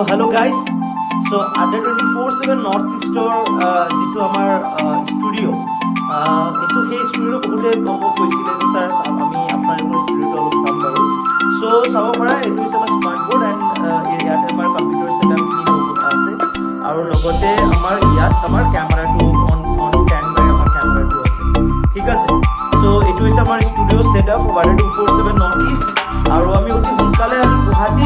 hello guys. So Adda247NorthEastৰ যিটো আমাৰ studio' এইটো সেই ষ্টুডিঅ'টো বহুতে মোক কৈছিলে যে ছাৰ আমি আপোনালোকৰ ষ্টুডিঅ'টো অলপ চাম বাৰু। চ' চাব পৰা এইটো হৈছে আমাৰ স্মাৰ্ট বৰ্ড এণ্ড ইয়াতে আমাৰ কম্পিউটাৰ ছেটআপখিনি আছে আৰু লগতে আমাৰ ইয়াত আমাৰ কেমেৰাটো অন ষ্টেণ্ড বাই আমাৰ কেমেৰাটো আছে, ঠিক আছে। চ' এইটো হৈছে আমাৰ ষ্টুডিঅ' ছেটআপ Adda247NorthEast আৰু আমি অতি সোনকালে গুৱাহাটী